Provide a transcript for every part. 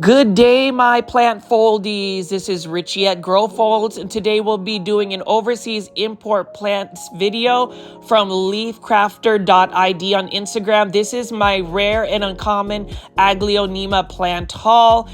Good day, my plant foldies. This is Richie at Grow Folds, and today we'll be doing an overseas import plants video from LeafCrafter.ID on Instagram. This is my rare and uncommon Aglaonema plant haul.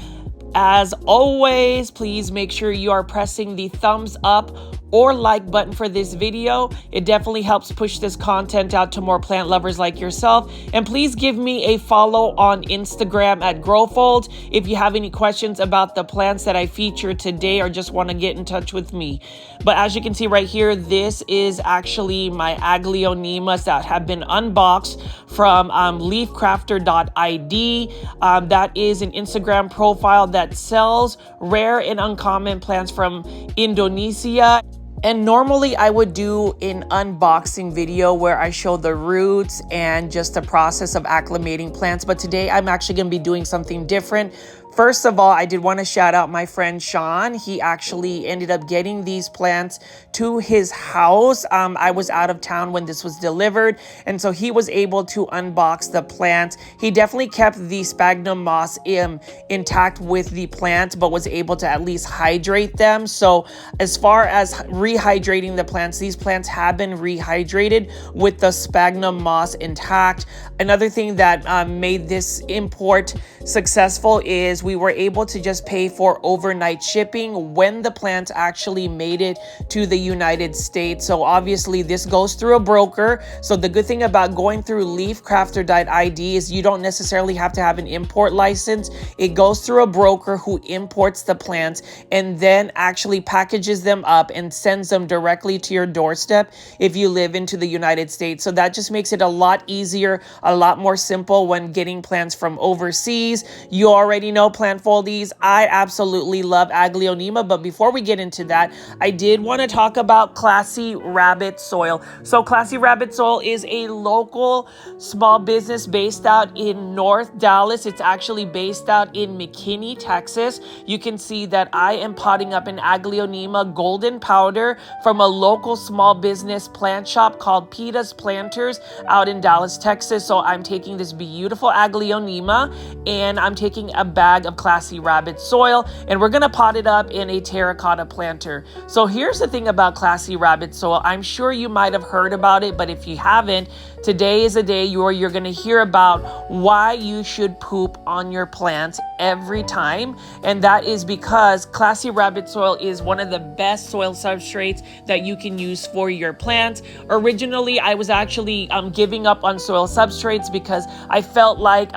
As always, please make sure you are pressing the thumbs up or like button for this video. It definitely helps push this content out to more plant lovers like yourself. And please give me a follow on Instagram at GrowFold if you have any questions about the plants that I featured today or just want to get in touch with me. But as you can see right here, this is actually my Aglaonemas that have been unboxed from LeafCrafter.ID. That is an Instagram profile that sells rare and uncommon plants from Indonesia. And normally I would do an unboxing video where I show the roots and just the process of acclimating plants. But today I'm actually going to be doing something different. First of all, I did want to shout out my friend Sean. He actually ended up getting these plants to his house. I was out of town when this was delivered, and so he was able to unbox the plants. He definitely kept the sphagnum moss intact with the plants, but was able to at least hydrate them. So as far as rehydrating the plants, these plants have been rehydrated with the sphagnum moss intact. Another thing that made this import successful is we were able to just pay for overnight shipping when the plants actually made it to the United States. So obviously this goes through a broker. So the good thing about going through LeafCrafter.ID is you don't necessarily have to have an import license. It goes through a broker who imports the plants and then actually packages them up and sends them directly to your doorstep if you live into the United States. So that just makes it a lot easier, a lot more simple when getting plants from overseas. You already know, plant foldies, I absolutely love Aglaonema, but before we get into that, I did want to talk about Classy Rabbit Soil. So Classy Rabbit Soil is a local small business based out in North Dallas. It's actually based out in McKinney, Texas. You can see that I am potting up an Aglaonema golden powder from a local small business plant shop called Peta's Planters out in Dallas, Texas. So I'm taking this beautiful Aglaonema and I'm taking a bag of Classy Rabbit soil, and we're gonna pot it up in a terracotta planter. So here's the thing about Classy Rabbit soil. I'm sure you might have heard about it, but if you haven't, today is a day where you're gonna hear about why you should poop on your plants every time. And that is because Classy Rabbit soil is one of the best soil substrates that you can use for your plants. Originally, I was actually giving up on soil substrates because I felt like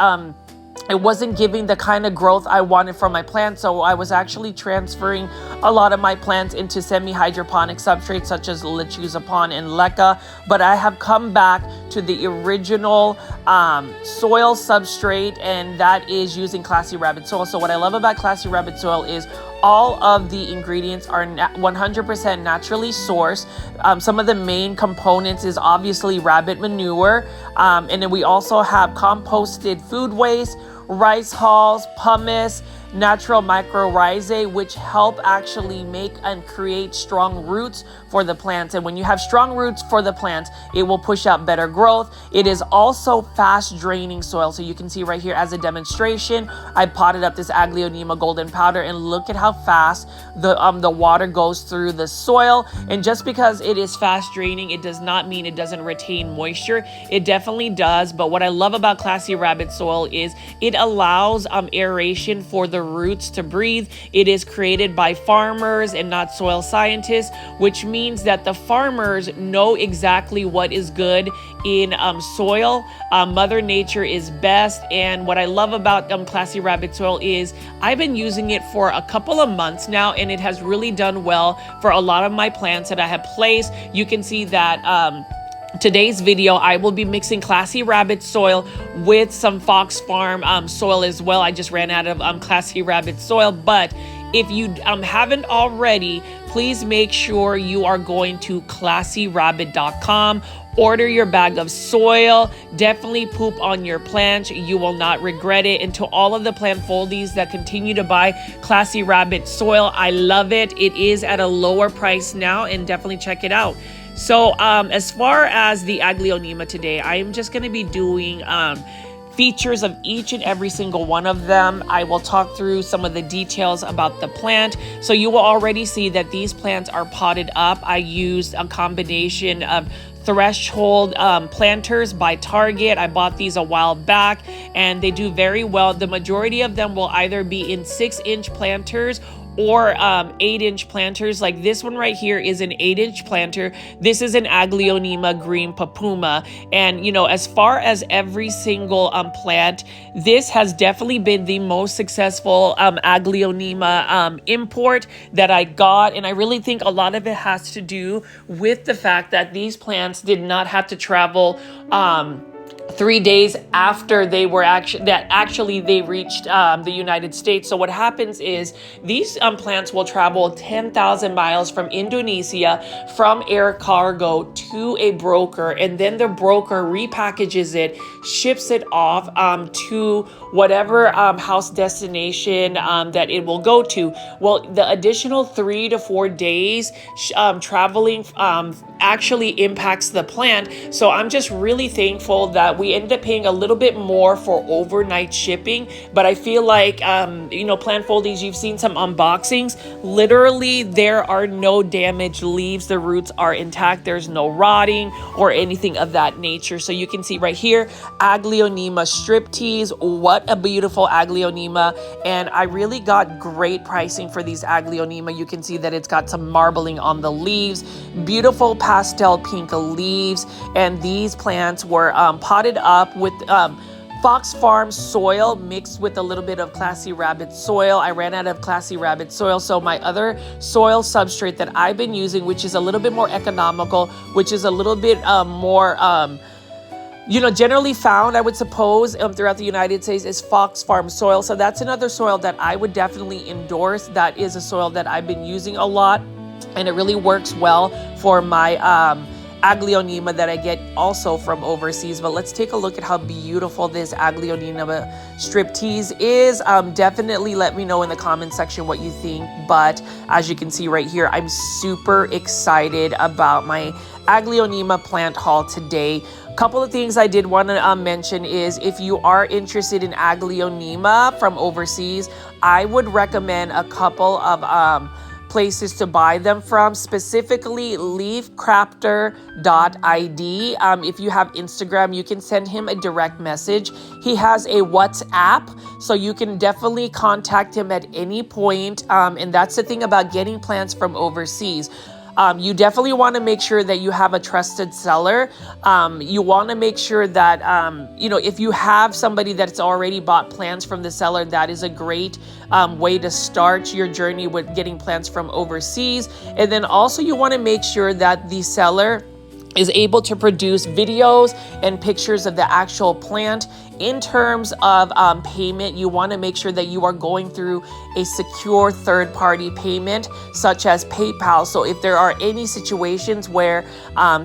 it wasn't giving the kind of growth I wanted from my plants. So I was actually transferring a lot of my plants into semi-hydroponic substrates such as Lechuzapon and Leca. But I have come back to the original soil substrate, and that is using Classy Rabbit soil. So what I love about Classy Rabbit soil is all of the ingredients are 100% naturally sourced. Some of the main components is obviously rabbit manure. And then we also have composted food waste, rice hulls, pumice, natural mycorrhizae, which help actually make and create strong roots for the plants. And when you have strong roots for the plants, it will push out better growth. It is also fast draining soil. So you can see right here as a demonstration, I potted up this Aglaonema golden powder, and look at how fast the water goes through the soil. And just because it is fast draining, it does not mean it doesn't retain moisture. It definitely does. But what I love about Classy Rabbit soil is it allows aeration for the roots to breathe. It is created by farmers and not soil scientists, which means that the farmers know exactly what is good in soil. Mother Nature is best. And what I love about Classy Rabbit soil is I've been using it for a couple of months now, and it has really done well for a lot of my plants that I have placed. You can see that today's video, I will be mixing Classy Rabbit soil with some Fox Farm soil as well. I just ran out of Classy Rabbit soil, but if you haven't already, please make sure you are going to classyrabbit.com. Order your bag of soil. Definitely poop on your plants. You will not regret it. And to all of the plant foldies that continue to buy Classy Rabbit soil, I love it. It is at a lower price now, and definitely check it out. So as far as the Aglaonema today, I am just going to be doing features of each and every single one of them. I will talk through some of the details about the plant. So you will already see that these plants are potted up. I used a combination of threshold planters by Target. I bought these a while back and they do very well. The majority of them will either be in 6-inch planters or 8-inch planters. Like this one right here is an 8-inch planter. This is an Aglaonema green papuma. And you know, as far as every single plant, this has definitely been the most successful Aglaonema import that I got. And I really think a lot of it has to do with the fact that these plants did not have to travel 3 days after they were actually they reached the United States. So what happens is these plants will travel 10,000 miles from Indonesia from air cargo to a broker, and then the broker repackages it, ships it off to whatever house destination that it will go to. Well, the additional 3 to 4 days traveling actually impacts the plant. So I'm just really thankful that we ended up paying a little bit more for overnight shipping. But I feel like, you know, plant foldies, you've seen some unboxings. Literally, there are no damaged leaves. The roots are intact. There's no rotting or anything of that nature. So you can see right here, Aglaonema strip teas. What a beautiful Aglaonema. And I really got great pricing for these Aglaonema. You can see that it's got some marbling on the leaves, beautiful pastel pink leaves. And these plants were potted up with Fox Farm soil mixed with a little bit of Classy Rabbit soil. I ran out of Classy Rabbit soil, so my other soil substrate that I've been using, which is a little bit more economical, which is a little bit more you know, generally found, I would suppose, throughout the United States, is Fox Farm soil. So that's another soil that I would definitely endorse. That is a soil that I've been using a lot, and it really works well for my Aglaonema that I get also from overseas. But let's take a look at how beautiful this Aglaonema strip tease is. Definitely let me know in the comment section what you think. But as you can see right here, I'm super excited about my Aglaonema plant haul today. Couple of things I did want to mention is if you are interested in Aglaonema from overseas, I would recommend a couple of places to buy them from, specifically LeafCrafter.ID. If you have Instagram, you can send him a direct message. He has a WhatsApp, so you can definitely contact him at any point. And that's the thing about getting plants from overseas. You definitely want to make sure that you have a trusted seller. You want to make sure that, you know, if you have somebody that's already bought plants from the seller, that is a great way to start your journey with getting plants from overseas. And then also you want to make sure that the seller is able to produce videos and pictures of the actual plant. In terms of payment, you want to make sure that you are going through a secure third-party payment, such as PayPal. So if there are any situations where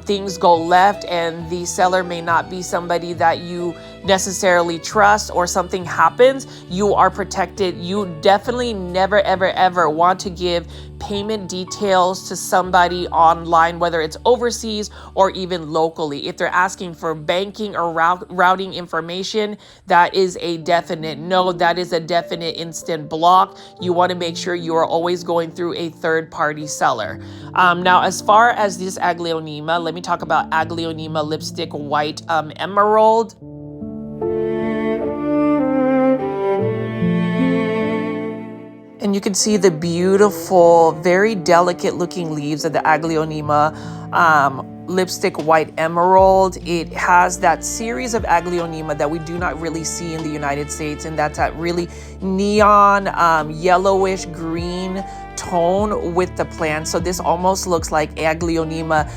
things go left and the seller may not be somebody that you necessarily trust, or something happens, you are protected. You definitely never, ever, ever want to give payment details to somebody online, whether it's overseas or even locally. If they're asking for banking or routing information, that is a definite no. That is a definite instant block. You want to make sure you are always going through a third-party seller. Now, as far as this Aglaonema, let me talk about Aglaonema lipstick white emerald. And you can see the beautiful, very delicate looking leaves of the Aglaonema lipstick white emerald. It has that series of Aglaonema that we do not really see in the United States, and that's that really neon yellowish green tone with the plant. So this almost looks like Aglaonema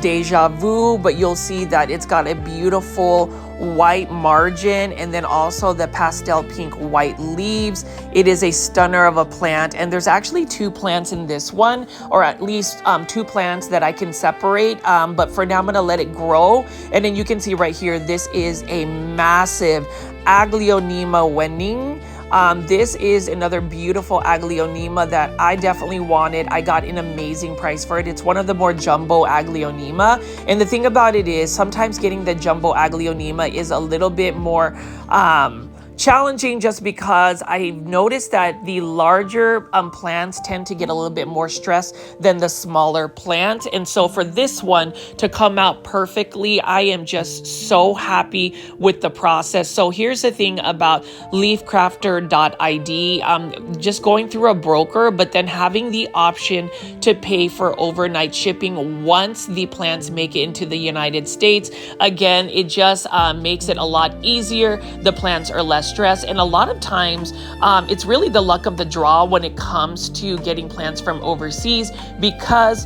Deja Vu, but you'll see that it's got a beautiful white margin and then also the pastel pink white leaves. It is a stunner of a plant, and there's actually 2 plants in this one, or at least 2 plants that I can separate, but for now I'm gonna let it grow. And then you can see right here, this is a massive Aglaonema Wening This is another beautiful Aglaonema that I definitely wanted. I got an amazing price for it. It's one of the more jumbo Aglaonema. And the thing about it is sometimes getting the jumbo Aglaonema is a little bit more challenging, just because I've noticed that the larger plants tend to get a little bit more stress than the smaller plant. And so for this one to come out perfectly, I am just so happy with the process. So here's the thing about LeafCrafter.ID, just going through a broker, but then having the option to pay for overnight shipping once the plants make it into the United States. Again, it just makes it a lot easier. The plants are less stress, and a lot of times it's really the luck of the draw when it comes to getting plants from overseas, because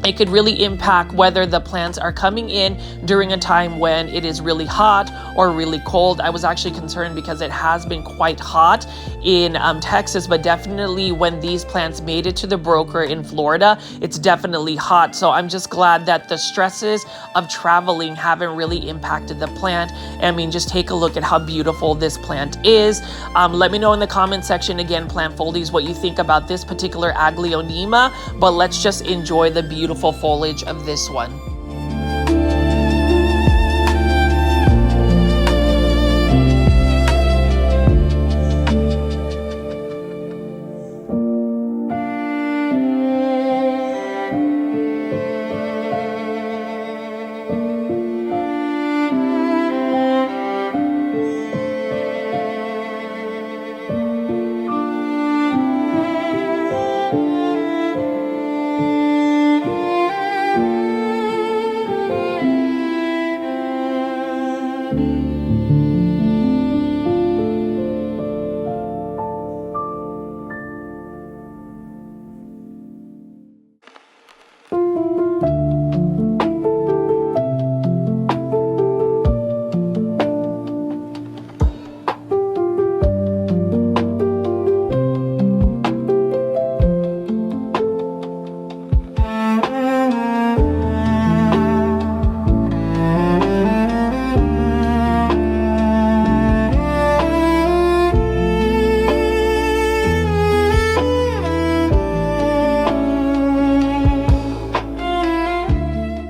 it could really impact whether the plants are coming in during a time when it is really hot or really cold. I was actually concerned because it has been quite hot in Texas, but definitely when these plants made it to the broker in Florida, it's definitely hot. So I'm just glad that the stresses of traveling haven't really impacted the plant. I mean, just take a look at how beautiful this plant is. Let me know in the comment section, again, plant foldies, what you think about this particular Aglaonema, but let's just enjoy the beautiful foliage of this one.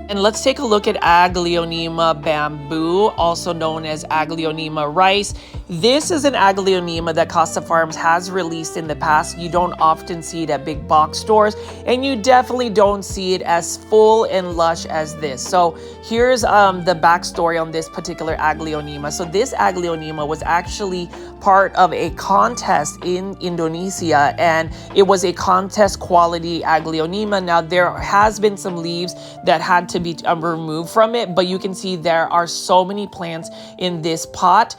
And let's take a look at Aglaonema bamboo, also known as Aglaonema rice. This is an Aglaonema that Costa Farms has released in the past. You don't often see it at big box stores, and you definitely don't see it as full and lush as this. So here's the backstory on this particular Aglaonema. So this Aglaonema was actually part of a contest in Indonesia, and it was a contest quality Aglaonema. Now there has been some leaves that had to be removed from it, but you can see there are so many plants in this pot.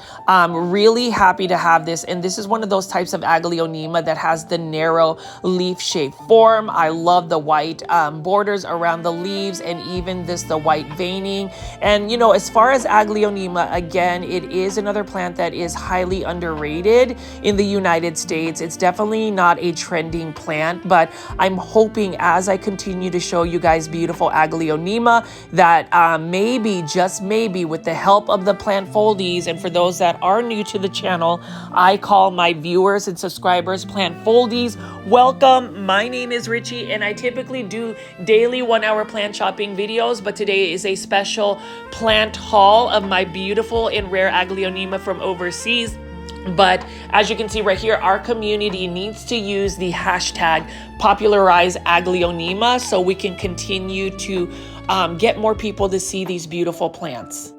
Really happy to have this, and this is one of those types of Aglaonema that has the narrow leaf shape form. I love the white borders around the leaves, and even the white veining. And you know, as far as Aglaonema, again, it is another plant that is highly underrated in the United States. It's definitely not a trending plant, but I'm hoping as I continue to show you guys beautiful Aglaonema that maybe, just maybe, with the help of the plant foldies, and for those that are new to the channel, I call my viewers and subscribers plant foldies. Welcome. My name is Richie, and I typically do daily 1-hour plant shopping videos, but today is a special plant haul of my beautiful and rare Aglaonema from overseas. But as you can see right here, our community needs to use the hashtag popularize Aglaonema so we can continue to get more people to see these beautiful plants.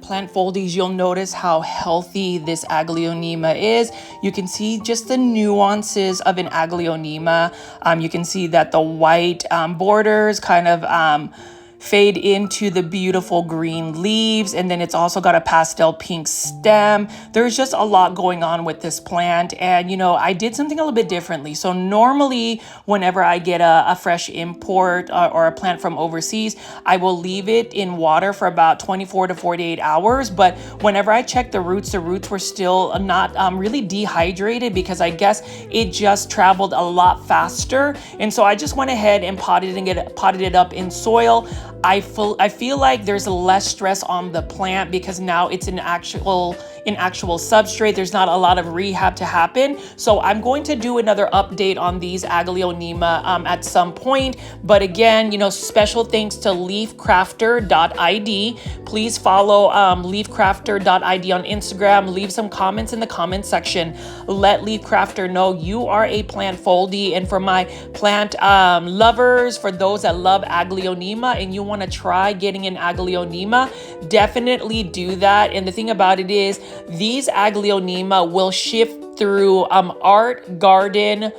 Plant foldies, you'll notice how healthy this Aglaonema is. You can see just the nuances of an Aglaonema. You can see that the white borders kind of fade into the beautiful green leaves, and then it's also got a pastel pink stem. There's just a lot going on with this plant, and you know, I did something a little bit differently. So normally whenever I get a fresh import or a plant from overseas, I will leave it in water for about 24 to 48 hours. But whenever I checked the roots were still not really dehydrated, because I guess it just traveled a lot faster. And so I just went ahead and potted it up in soil. I feel like there's less stress on the plant because now it's in actual substrate. There's not a lot of rehab to happen. So I'm going to do another update on these Aglaonema at some point. But again, you know, special thanks to LeafCrafter.ID. Please follow LeafCrafter.ID on Instagram. Leave some comments in the comment section. Let LeafCrafter know you are a plant foldie. And for my plant lovers, for those that love Aglaonema and you want to try getting an Aglaonema, definitely do that. And the thing about it is, these Aglaonema will ship through Art Garden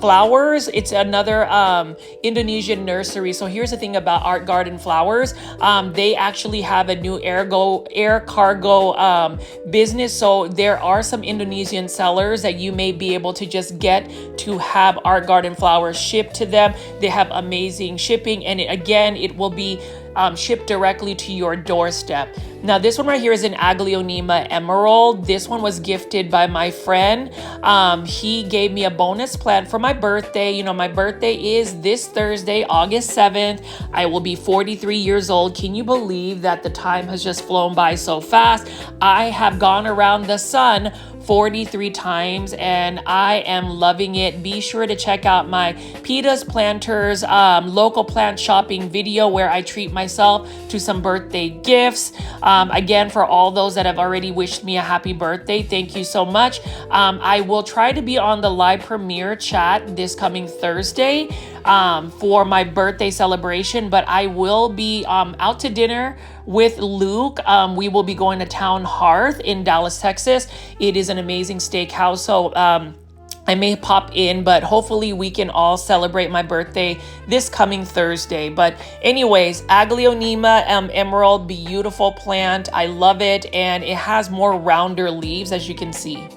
Flowers. It's another Indonesian nursery. So here's the thing about Art Garden Flowers. They actually have a new air cargo business. So there are some Indonesian sellers that you may be able to just get to have Art Garden Flowers shipped to them. They have amazing shipping, and it will be shipped directly to your doorstep. Now this one right here is an Aglaonema Emerald. This one was gifted by my friend. He gave me a bonus plant for my birthday. You know, my birthday is this Thursday, August 7th. I will be 43 years old. Can you believe that the time has just flown by so fast? I have gone around the sun 43 times and I am loving it. Be sure to check out my Peta's Planters local plant shopping video where I treat myself to some birthday gifts. Again, for all those that have already wished me a happy birthday, thank you so much. I will try to be on the live premiere chat this coming Thursday for my birthday celebration, but I will be out to dinner with Luke. We will be going to Town Hearth in Dallas, Texas. It is an amazing steakhouse, so I may pop in, but hopefully we can all celebrate my birthday this coming Thursday. But anyways, Aglaonema Emerald, beautiful plant. I love it, and it has more rounder leaves, as you can see.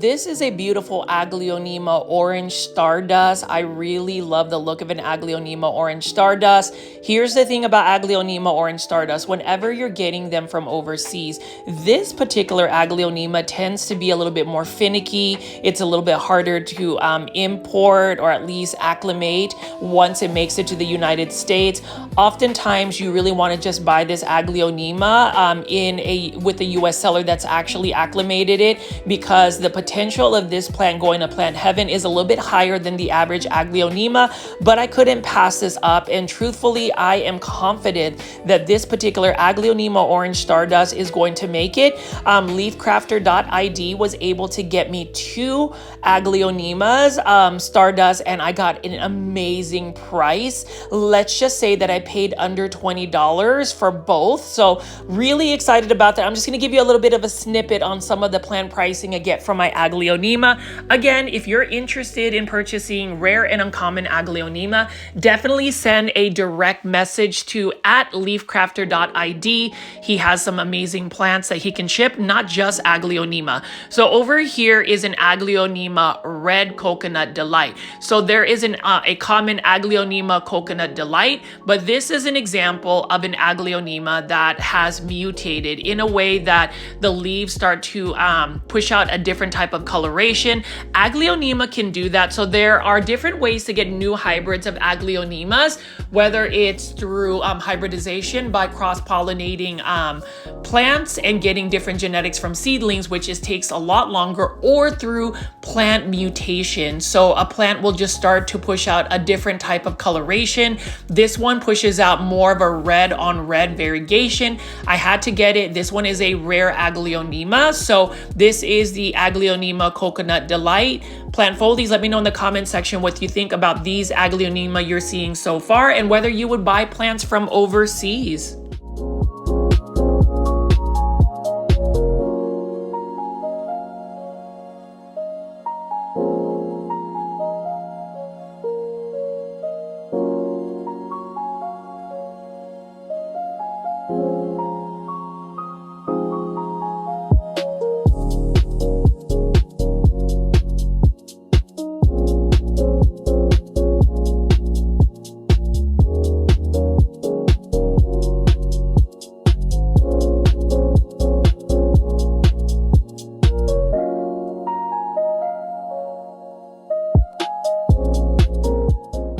This is a beautiful Aglaonema Orange Stardust. I really love the look of an Aglaonema Orange Stardust. Here's the thing about Aglaonema Orange Stardust. Whenever you're getting them from overseas, this particular Aglaonema tends to be a little bit more finicky. It's a little bit harder to import or at least acclimate once it makes it to the United States. Oftentimes, you really want to just buy this Aglaonema with a US seller that's actually acclimated it, because the potential of this plant going to plant heaven is a little bit higher than the average Aglaonema, but I couldn't pass this up. And truthfully, I am confident that this particular Aglaonema Orange Stardust is going to make it. LeafCrafter.ID was able to get me 2 Aglaonemas Stardust, and I got an amazing price. Let's just say that I paid under $20 for both. So really excited about that. I'm just going to give you a little bit of a snippet on some of the plant pricing I get from my Aglaonema. Again, if you're interested in purchasing rare and uncommon Aglaonema, definitely send a direct message to @LeafCrafter.ID. He has some amazing plants that he can ship, not just Aglaonema. So over here is an Aglaonema Red Coconut Delight. So there is a common Aglaonema Coconut Delight, but this is an example of an Aglaonema that has mutated in a way that the leaves start to push out a different type of coloration. Aglaonema can do that. So there are different ways to get new hybrids of Aglaonemas, whether it's through hybridization by cross-pollinating plants and getting different genetics from seedlings, which takes a lot longer, or through plant mutation. So a plant will just start to push out a different type of coloration. This one pushes out more of a red on red variegation. I had to get it. This one is a rare Aglaonema. So this is the Aglaonema Coconut Delight. Plant foldies, let me know in the comment section what you think about these Aglaonema you're seeing so far, and whether you would buy plants from overseas.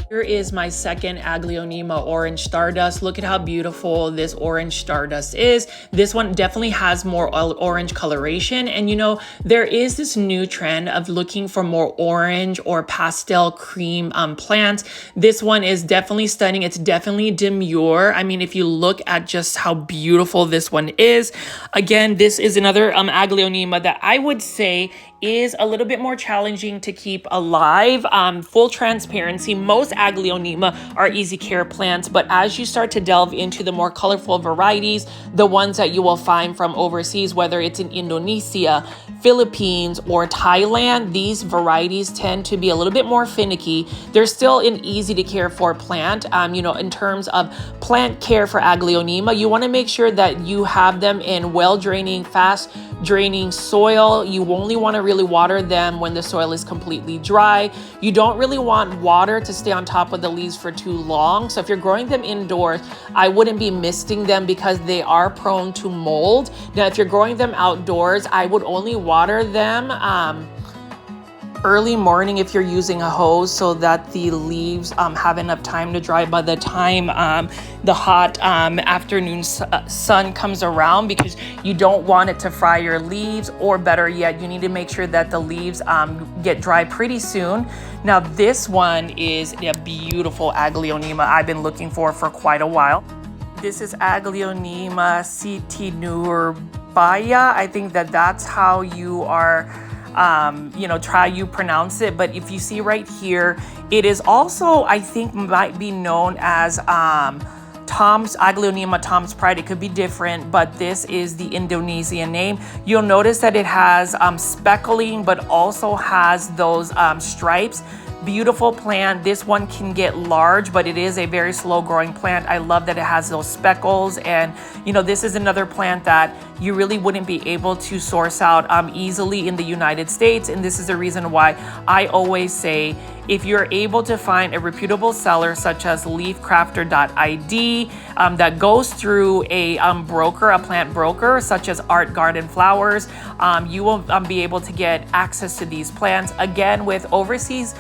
Here is my second Aglaonema orange stardust. Look at how beautiful this orange stardust is. This one definitely has more orange coloration. And you know, there is this new trend of looking for more orange or pastel cream plants. This one is definitely stunning. It's definitely demure. I mean, if you look at just how beautiful this one is. Again, this is another Aglaonema that I would say is a little bit more challenging to keep alive. Full transparency, most Aglaonema are easy care plants, but as you start to delve into the more colorful varieties, the ones that you will find from overseas, whether it's in Indonesia, Philippines, or Thailand, these varieties tend to be a little bit more finicky. They're still an easy to care for plant. You know, in terms of plant care for Aglaonema, you want to make sure that you have them in well-draining, fast-draining soil. You only want to really water them when the soil is completely dry. You don't really want water to stay on top of the leaves for too long. So if you're growing them indoors, I wouldn't be misting them because they are prone to mold. Now, if you're growing them outdoors, I would only water them early morning if you're using a hose so that the leaves have enough time to dry by the time the hot afternoon sun comes around, because you don't want it to fry your leaves, or better yet, you need to make sure that the leaves get dry pretty soon. Now, this one is a beautiful Aglaonema I've been looking for quite a while. This is Aglaonema citinurbaya. I think that's how you are you pronounce it. But if you see right here, it is also, I think, might be known as Aglaonema Tom's Pride. It could be different, but this is the Indonesian name. You'll notice that it has speckling, but also has those stripes. Beautiful plant. This one can get large, but it is a very slow growing plant. I love that it has those speckles. And you know, this is another plant that you really wouldn't be able to source out easily in the United States. And this is the reason why I always say, if you're able to find a reputable seller such as LeafCrafter.ID that goes through a broker, a plant broker such as Art Garden Flowers, you will be able to get access to these plants. Again, with overseas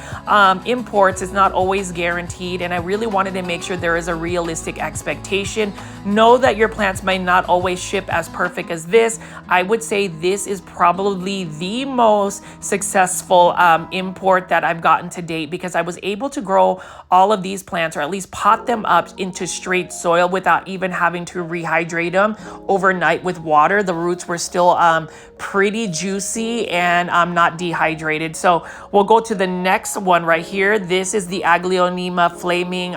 imports, it's not always guaranteed, and I really wanted to make sure there is a realistic expectation. Know that your plants may not always ship as perfect as this. I would say this is probably the most successful import that I've gotten to date, because I was able to grow all of these plants, or at least pot them up into straight soil without even having to rehydrate them overnight with water. The roots were still pretty juicy and not dehydrated. So we'll go to the next one right here. This is the Aglaonema Flaming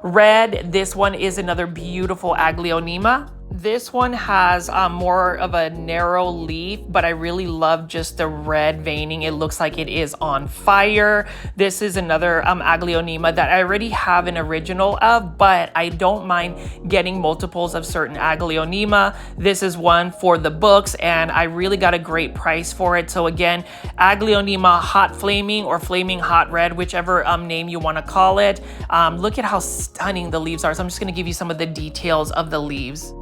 Red. This one is another beautiful Aglaonema. This one has more of a narrow leaf, but I really love just the red veining. It looks like it is on fire. This is another Aglaonema that I already have an original of, but I don't mind getting multiples of certain Aglaonema. This is one for the books, and I really got a great price for it. So again, Aglaonema Hot Flaming or Flaming Hot Red, whichever name you want to call it. Look at how stunning the leaves are. So I'm just going to give you some of the details of the leaves.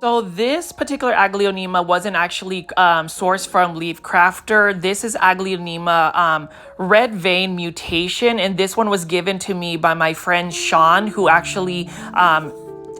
So this particular Aglaonema wasn't actually sourced from LeafCrafter. This is Aglaonema Red Vein Mutation, and this one was given to me by my friend Sean, who actually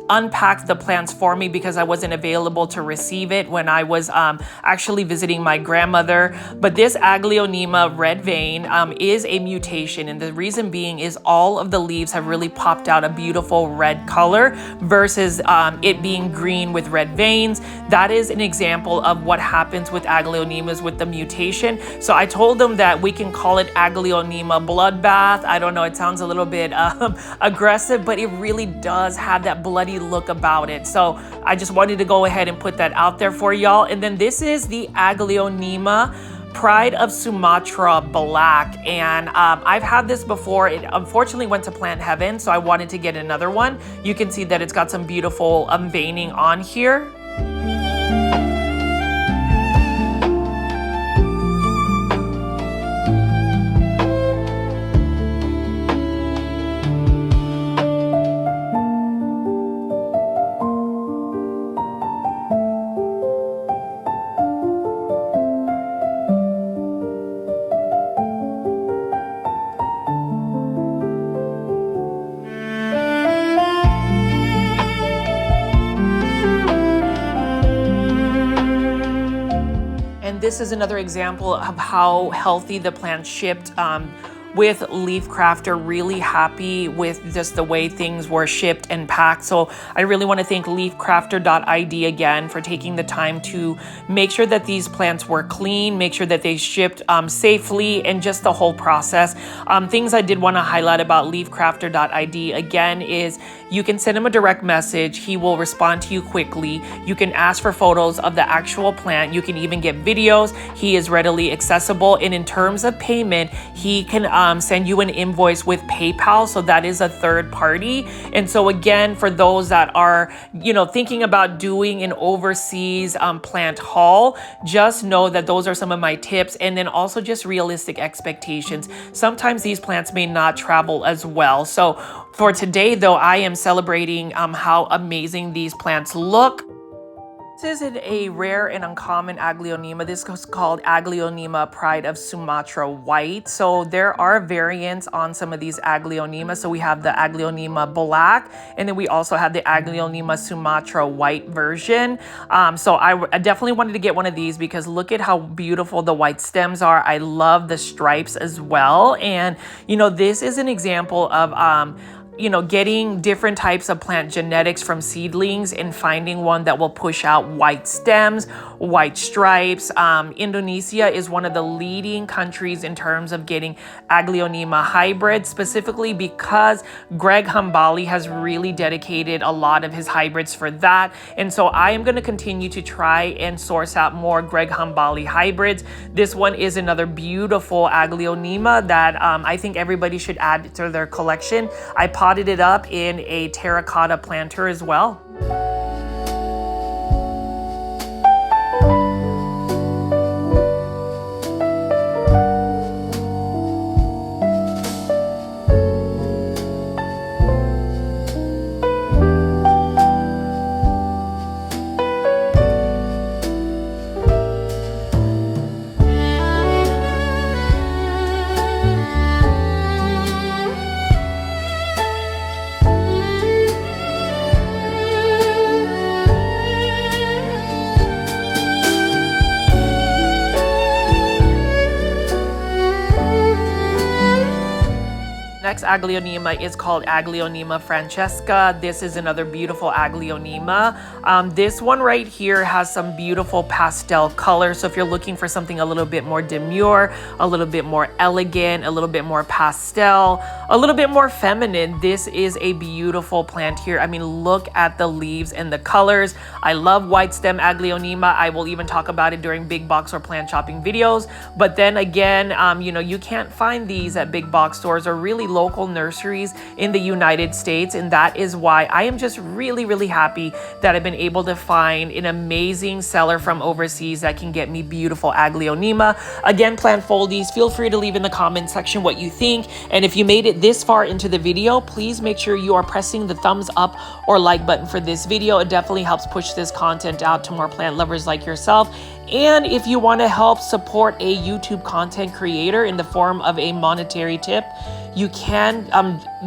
unpacked the plants for me because I wasn't available to receive it when I was actually visiting my grandmother. But this Aglaonema red vein is a mutation, and the reason being is all of the leaves have really popped out a beautiful red color versus it being green with red veins. That is an example of what happens with Aglaonemas with the mutation. So I told them that we can call it Aglaonema bloodbath. I don't know, it sounds a little bit aggressive, but it really does have that bloody look about it. So I just wanted to go ahead and put that out there for y'all. And then this is the Aglaonema Pride of Sumatra Black, and I've had this before. It unfortunately went to plant heaven, so I wanted to get another one. You can see that it's got some beautiful veining on here. This is another example of how healthy the plant shipped with LeafCrafter. Really happy with just the way things were shipped and packed. So I really want to thank LeafCrafter.ID again for taking the time to make sure that these plants were clean, make sure that they shipped safely, and just the whole process. Things I did want to highlight about LeafCrafter.ID again is you can send him a direct message. He will respond to you quickly. You can ask for photos of the actual plant. You can even get videos. He is readily accessible. And in terms of payment, he can send you an invoice with PayPal. So that is a third party. And so again, for those that are, thinking about doing an overseas plant haul, just know that those are some of my tips. And then also just realistic expectations. Sometimes these plants may not travel as well. So for today though, I am celebrating how amazing these plants look. This is a rare and uncommon Aglaonema. This is called Aglaonema Pride of Sumatra White. So there are variants on some of these Aglaonemas. So we have the Aglaonema Black, and then we also have the Aglaonema Sumatra White version. So I definitely wanted to get one of these because look at how beautiful the white stems are. I love the stripes as well. And, this is an example of getting different types of plant genetics from seedlings and finding one that will push out white stems, white stripes. Indonesia is one of the leading countries in terms of getting Aglaonema hybrids, specifically because Greg Hambali has really dedicated a lot of his hybrids for that. And so I am going to continue to try and source out more Greg Hambali hybrids. This one is another beautiful Aglaonema that I think everybody should add to their collection. I potted it up in a terracotta planter as well. Next Aglaonema is called Aglaonema Francesca. This is another beautiful Aglaonema. This one right here has some beautiful pastel colors. So if you're looking for something a little bit more demure, a little bit more elegant, a little bit more pastel, a little bit more feminine, this is a beautiful plant here. I mean, look at the leaves and the colors. I love white stem Aglaonema. I will even talk about it during big box or plant shopping videos. But then again, you can't find these at big box stores or really local nurseries in the United States. And that is why I am just really, really happy that I've been able to find an amazing seller from overseas that can get me beautiful Aglaonema. Again, plant foldies, feel free to leave in the comment section what you think. And if you made it this far into the video, please make sure you are pressing the thumbs up or like button for this video. It definitely helps push this content out to more plant lovers like yourself. And if you want to help support a YouTube content creator in the form of a monetary tip, you can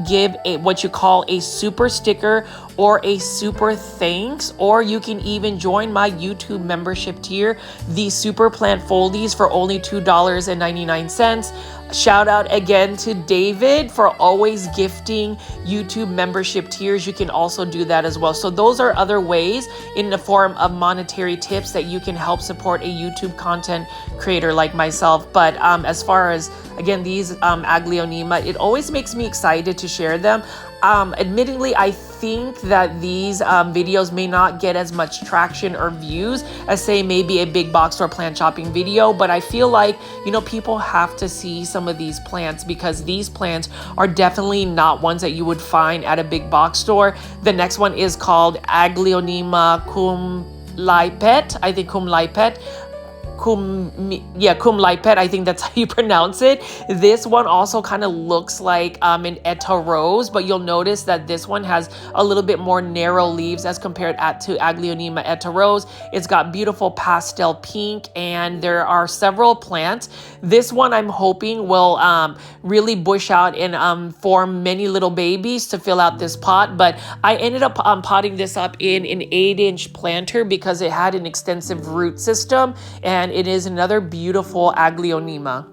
give what you call a super sticker or a super thanks, or you can even join my YouTube membership tier, the Super Plant Foldies, for only $2.99. Shout out again to David for always gifting YouTube membership tiers. You can also do that as well. So those are other ways in the form of monetary tips that you can help support a YouTube content creator like myself. But as far as, again, these Aglaonema, it always makes me excited to share them. Admittedly, I think that these videos may not get as much traction or views as, say, maybe a big box store plant shopping video, but I feel like, you know, people have to see some of these plants, because these plants are definitely not ones that you would find at a big box store. The next one is called Aglaonema cum laipet. I think cum laipet. Cum laipet, I think that's how you pronounce it. This one also kind of looks like an Etta rose, but you'll notice that this one has a little bit more narrow leaves as compared to Aglaonema Etta rose. It's got beautiful pastel pink, and there are several plants. This one I'm hoping will really bush out and form many little babies to fill out this pot, but I ended up potting this up in an 8-inch planter because it had an extensive root system, and it is another beautiful Aglaonema.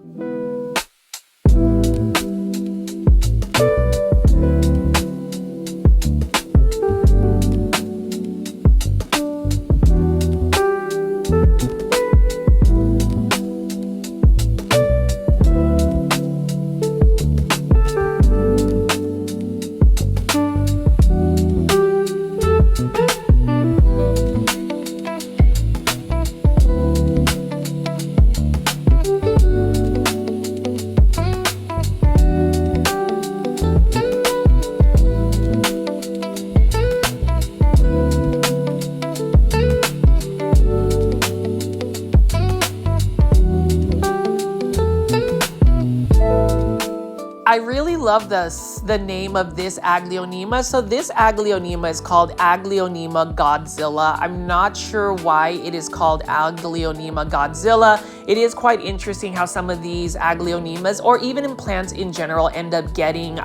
I really love the name of this Aglaonema. So this Aglaonema is called Aglaonema Godzilla. I'm not sure why it is called Aglaonema Godzilla. It is quite interesting how some of these Aglaonemas, or even in plants in general, end up getting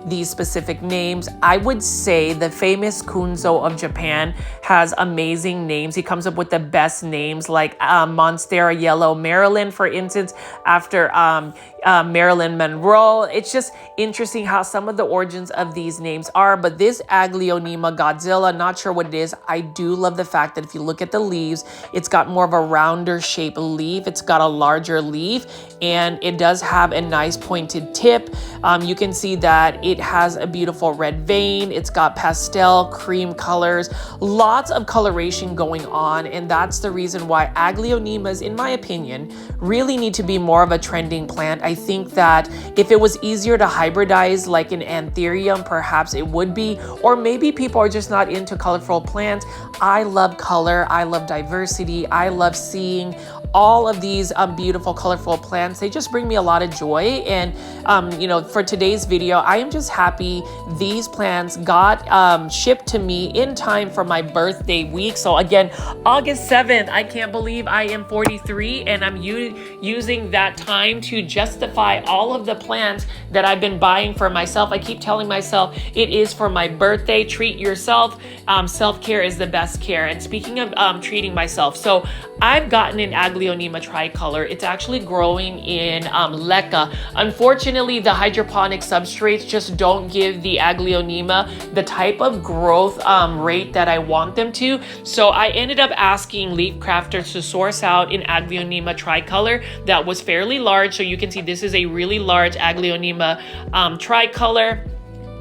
these specific names. I would say the famous Kunzo of Japan has amazing names. He comes up with the best names, like Monstera Yellow Maryland, for instance, after Marilyn Monroe. It's just interesting how some of the origins of these names are. But this Aglaonema Godzilla, not sure what it is. I do love the fact that if you look at the leaves, it's got more of a rounder shape leaf. It's got a larger leaf, and it does have a nice pointed tip. You can see that it has a beautiful red vein. It's got pastel cream colors, lots of coloration going on, and that's the reason why Aglaonemas, in my opinion, really need to be more of a trending plant. I think that if it was easier to hybridize like an anthurium, perhaps it would be, or maybe people are just not into colorful plants. I love color, I love diversity, I love seeing all of these beautiful colorful plants. They just bring me a lot of joy. And you know, for today's video, I am just happy these plants got shipped to me in time for my birthday week. So again, August 7th, I can't believe I am 43 and I'm using that time to justify all of the plants that I've been buying for myself. I keep telling myself it is for my birthday. Treat yourself. Self-care is the best care. And speaking of treating myself, so I've gotten an Aglaonema tricolor. It's actually growing in leca. Unfortunately, the hydroponic substrates just don't give the Aglaonema the type of growth rate that I want them to. So I ended up asking LeafCrafter to source out an Aglaonema tricolor that was fairly large. So you can see this is a really large Aglaonema tricolor.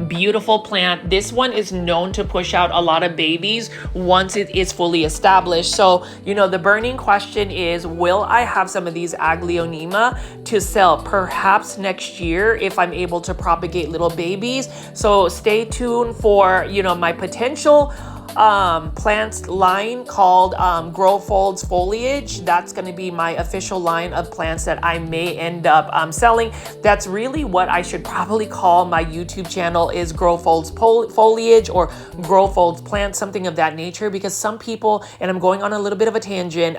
Beautiful plant. This one is known to push out a lot of babies once it is fully established. So, you know, the burning question is, will I have some of these Aglaonema to sell perhaps next year if I'm able to propagate little babies? So stay tuned for, you know, my potential plants line called Growfold's Foliage. That's going to be my official line of plants that I may end up selling. That's really what I should probably call my YouTube channel, is Growfold's Foliage or Growfold's Plants, something of that nature, because some people, and I'm going on a little bit of a tangent,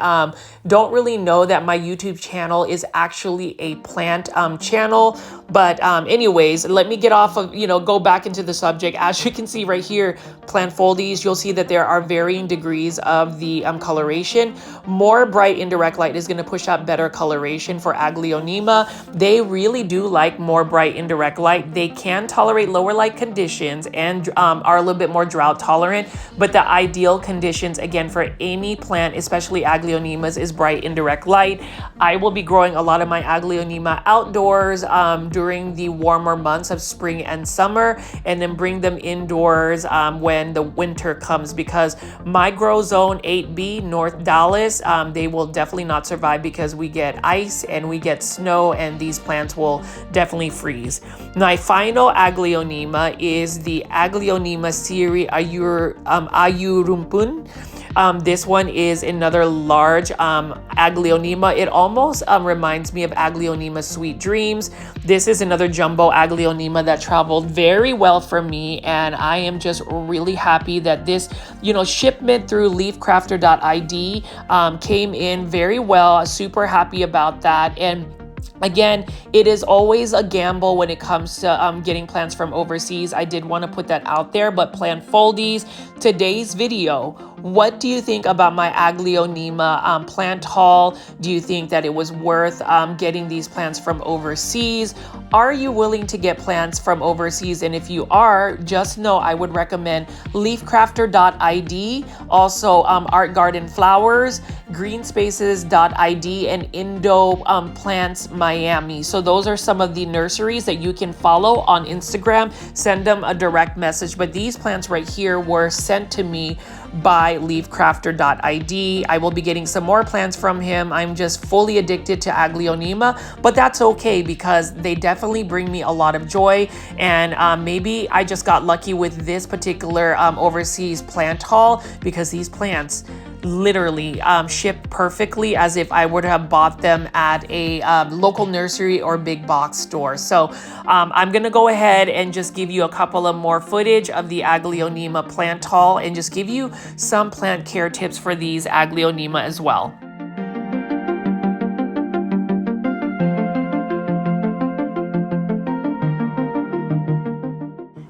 don't really know that my YouTube channel is actually a plant channel. But anyways, let me get off of, go back into the subject. As you can see right here, plant foldies, you'll see that there are varying degrees of the coloration. More bright indirect light is going to push out better coloration for Aglaonema. They really do like more bright indirect light. They can tolerate lower light conditions and are a little bit more drought tolerant, but the ideal conditions, again, for any plant, especially Aglaonemas, is bright indirect light. I will be growing a lot of my Aglaonema outdoors during the warmer months of spring and summer, and then bring them indoors when the winter comes, because my grow zone 8B, North Dallas, they will definitely not survive because we get ice and we get snow, and these plants will definitely freeze. My final Aglaonema is the Aglaonema series Ayurumpun. This one is another large Aglaonema. It almost reminds me of Aglaonema Sweet Dreams. This is another jumbo Aglaonema that traveled very well for me, and I am just really happy that this, shipment through LeafCrafter.ID came in very well. Super happy about that. And again, it is always a gamble when it comes to getting plants from overseas. I did want to put that out there, but plant foldies, today's video, what do you think about my Aglaonema plant haul? Do you think that it was worth getting these plants from overseas? Are you willing to get plants from overseas? And if you are, just know I would recommend LeafCrafter.ID, also Art Garden Flowers, Greenspaces.ID, and Indo Plants Miami. So those are some of the nurseries that you can follow on Instagram. Send them a direct message. But these plants right here were sent to me by LeafCrafter.ID. I will be getting some more plants from him. I'm just fully addicted to Aglaonema, but that's okay because they definitely bring me a lot of joy. And maybe I just got lucky with this particular overseas plant haul, because these plants literally ship perfectly as if I would have bought them at a local nursery or big box store. So I'm gonna go ahead and just give you a couple of more footage of the Aglaonema plant haul and just give you some plant care tips for these Aglaonema as well.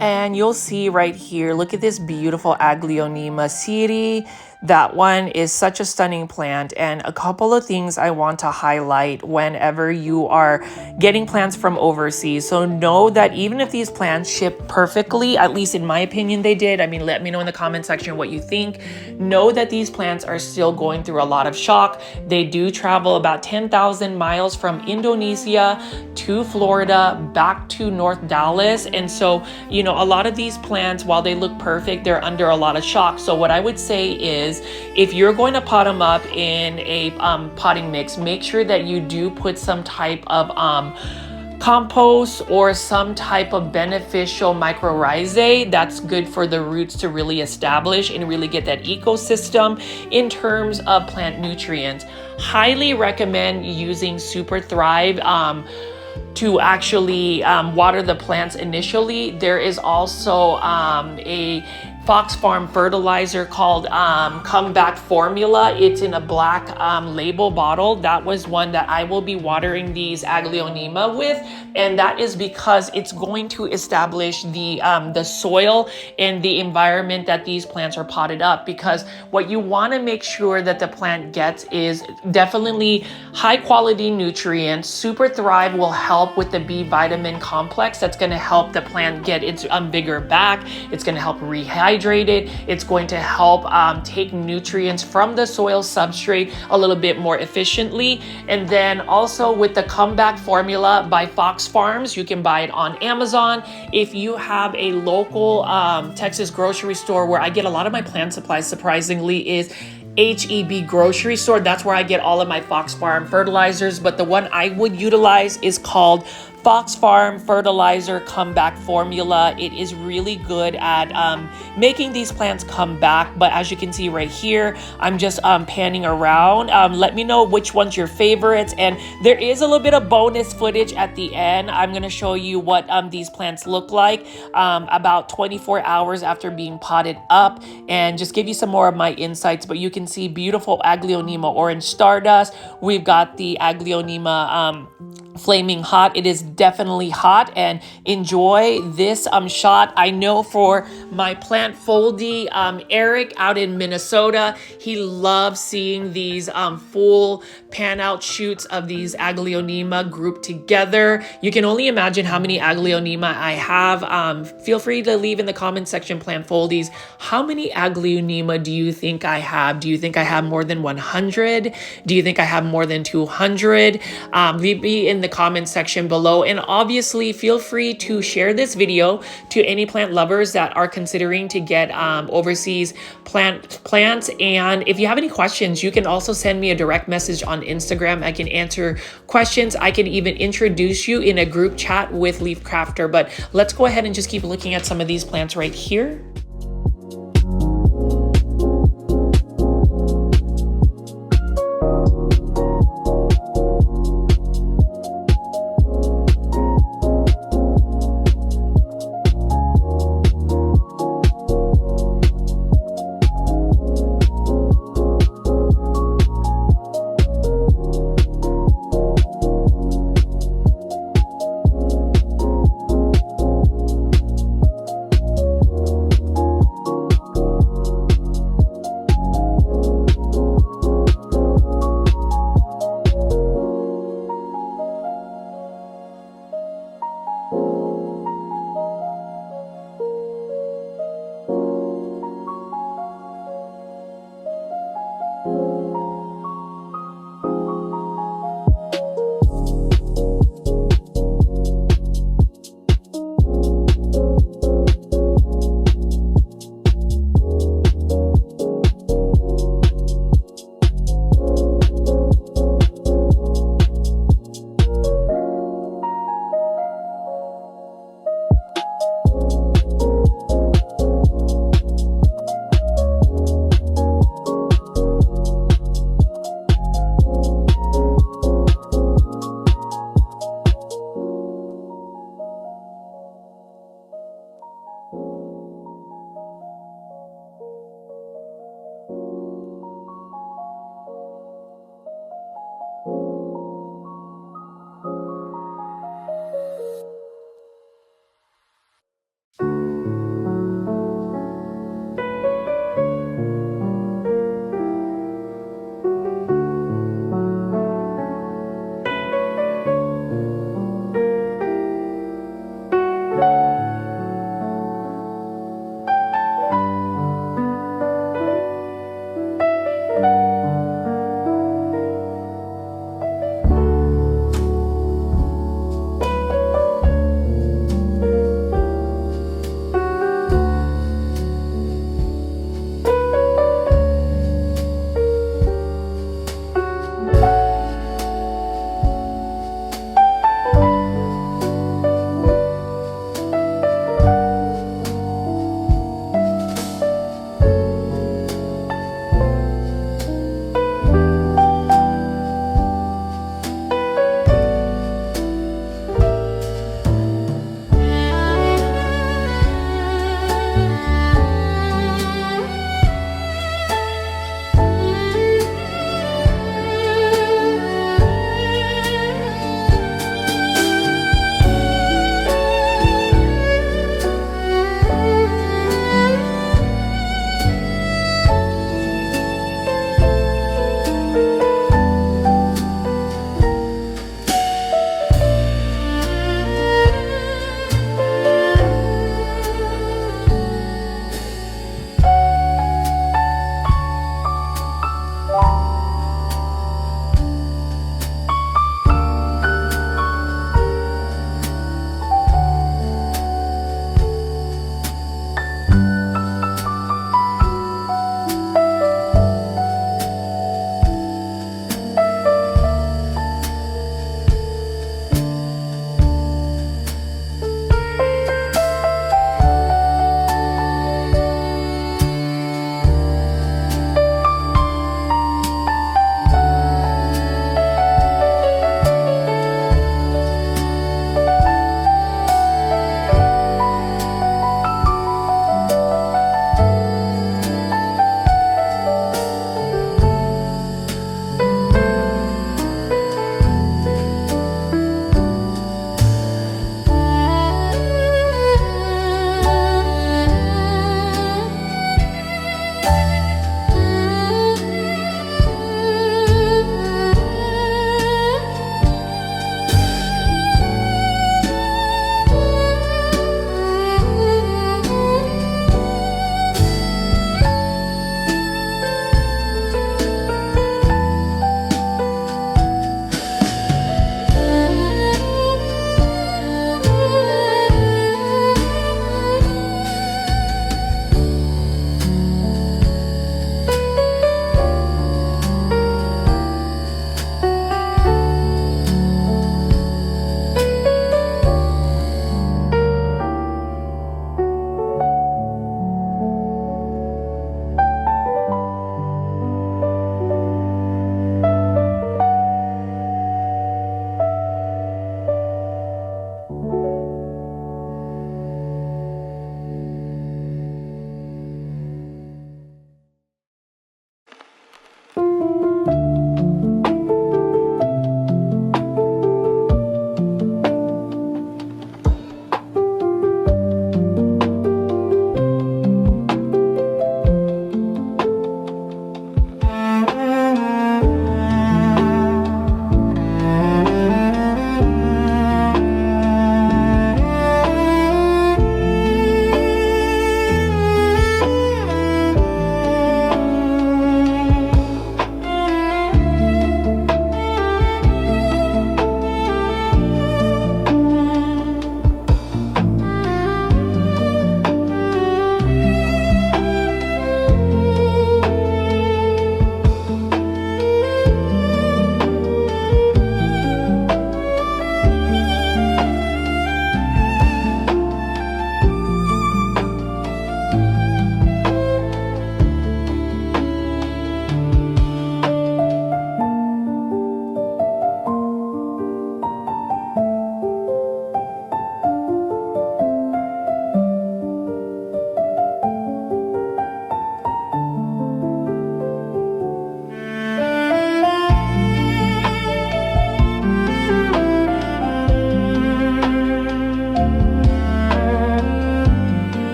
And you'll see right here, look at this beautiful Aglaonema Siri. That one is such a stunning plant, and a couple of things I want to highlight whenever you are getting plants from overseas. So know that even if these plants ship perfectly, at least in my opinion they did, I mean, let me know in the comment section what you think. Know that these plants are still going through a lot of shock. They do travel about 10,000 miles from Indonesia to Florida back to North Dallas. And so, a lot of these plants, while they look perfect, they're under a lot of shock. So what I would say is, if you're going to pot them up in a potting mix, make sure that you do put some type of compost or some type of beneficial mycorrhizae that's good for the roots to really establish and really get that ecosystem in terms of plant nutrients. Highly recommend using Super Thrive to actually water the plants initially. There is also a Fox Farm fertilizer called Comeback Formula. It's in a black label bottle. That was one that I will be watering these Aglaonema with, and that is because it's going to establish the soil and the environment that these plants are potted up. Because what you want to make sure that the plant gets is definitely high quality nutrients. Super Thrive will help with the B vitamin complex. That's going to help the plant get its vigor back. It's going to help rehydrate it. It's going to help take nutrients from the soil substrate a little bit more efficiently. And then also with the Comeback Formula by Fox Farms, you can buy it on Amazon. If you have a local Texas grocery store, where I get a lot of my plant supplies, surprisingly, is HEB grocery store. That's where I get all of my Fox Farm fertilizers. But the one I would utilize is called Fox Farm fertilizer comeback formula. It is really good at making these plants come back. But as you can see right here, I'm just panning around. Let me know which one's your favorites. And there is a little bit of bonus footage at the end. I'm going to show you what these plants look like about 24 hours after being potted up, and just give you some more of my insights. But you can see beautiful Aglaonema orange stardust. We've got the Aglaonema flaming hot. It is definitely hot, and enjoy this shot. I know for my plant foldy, Eric out in Minnesota, he loves seeing these full pan out shoots of these Aglaonema grouped together. You can only imagine how many Aglaonema I have. Feel free to leave in the comment section, plant foldies, how many Aglaonema do you think I have? Do you think I have more than 100? Do you think I have more than 200? Leave me in the comment section below, and obviously feel free to share this video to any plant lovers that are considering to get overseas plants. And if you have any questions, you can also send me a direct message on Instagram. I can answer questions. I can even introduce you in a group chat with LeafCrafter. But let's go ahead and just keep looking at some of these plants right here.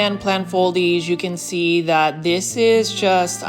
And plant foldies, you can see that this is just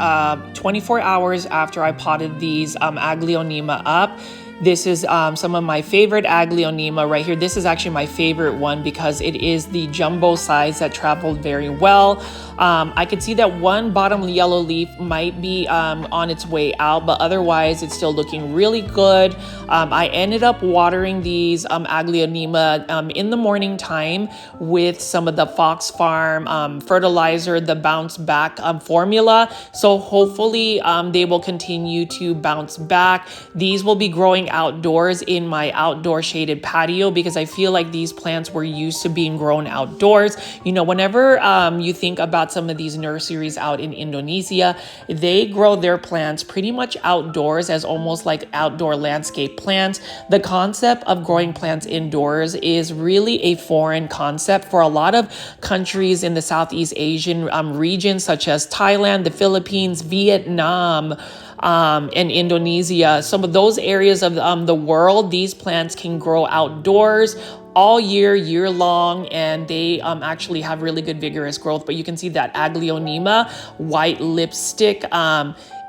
24 hours after I potted these Aglaonema up. This is some of my favorite Aglaonema right here. This is actually my favorite one because it is the jumbo size that traveled very well. I could see that one bottom yellow leaf might be on its way out, but otherwise it's still looking really good. I ended up watering these Aglaonema in the morning time with some of the Fox Farm fertilizer, the bounce back formula. So hopefully they will continue to bounce back. These will be growing outdoors in my outdoor shaded patio because I feel like these plants were used to being grown outdoors. You know, whenever you think about some of these nurseries out in Indonesia, they grow their plants pretty much outdoors as almost like outdoor landscape plants. The concept of growing plants indoors is really a foreign concept for a lot of countries in the Southeast Asian region, such as Thailand, the Philippines, Vietnam, and Indonesia. Some of those areas of the world, these plants can grow outdoors all year long, and they actually have really good vigorous growth. But you can see that Aglaonema white lipstick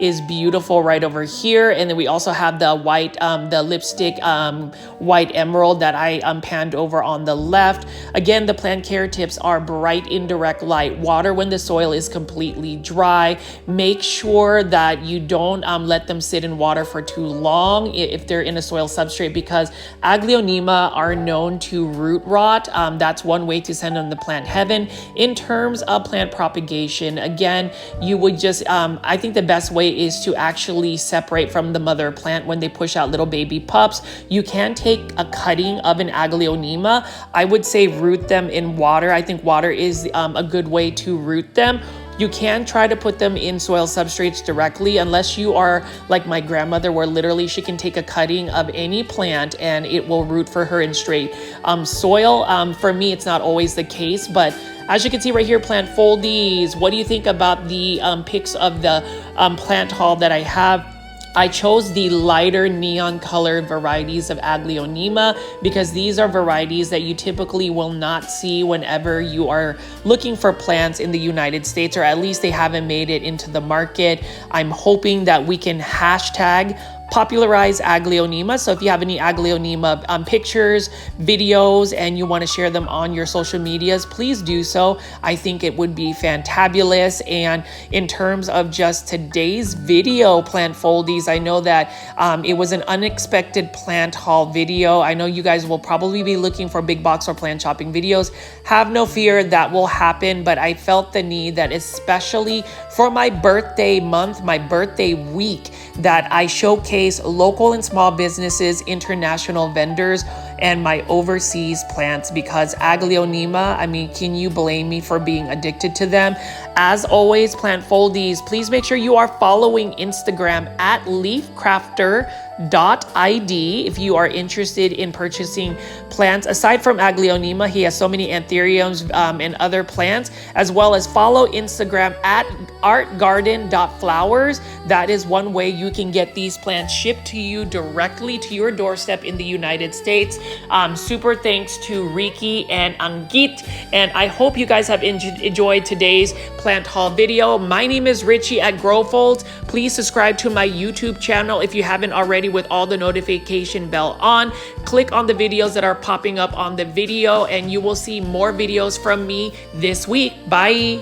is beautiful right over here. And then we also have the white, the lipstick white emerald that I panned over on the left. Again, the plant care tips are bright indirect light, water when the soil is completely dry. Make sure that you don't let them sit in water for too long if they're in a soil substrate, because Aglaonema are known to root rot. That's one way to send them to plant heaven. In terms of plant propagation, again, you would just, I think the best way is to actually separate from the mother plant when they push out little baby pups. You can take a cutting of an Aglaonema. I would say root them in water. I think water is a good way to root them. You can try to put them in soil substrates directly, unless you are like my grandmother, where literally she can take a cutting of any plant and it will root for her in straight soil. For me, it's not always the case, but as you can see right here, plant foldies. What do you think about the pics of the plant haul that I have? I chose the lighter neon colored varieties of Aglaonema because these are varieties that you typically will not see whenever you are looking for plants in the United States, or at least they haven't made it into the market. I'm hoping that we can hashtag popularize Aglaonema. So if you have any Aglaonema pictures, videos, and you want to share them on your social medias, please do so. I think it would be fantabulous. And in terms of just today's video, plant foldies, I know that it was an unexpected plant haul video. I know you guys will probably be looking for big box or plant shopping videos. Have no fear, that will happen. But I felt the need that, especially for my birthday month, my birthday week, that I showcase local and small businesses, international vendors, and my overseas plants, because Aglaonema, I mean, can you blame me for being addicted to them? As always, plant foldies, please make sure you are following Instagram at LeafCrafter.ID if you are interested in purchasing plants. Aside from Aglaonema, he has so many anthuriums and other plants, as well as follow Instagram at artgarden.flowers. That is one way you can get these plants shipped to you directly to your doorstep in the United States. Super thanks to Riki and Angit, and I hope you guys have enjoyed today's plant haul video. My name is Richie at Growfolds. Please subscribe to my YouTube channel if you haven't already, with all the notification bell on. Click on the videos that are popping up on the video and you will see more videos from me this week. Bye.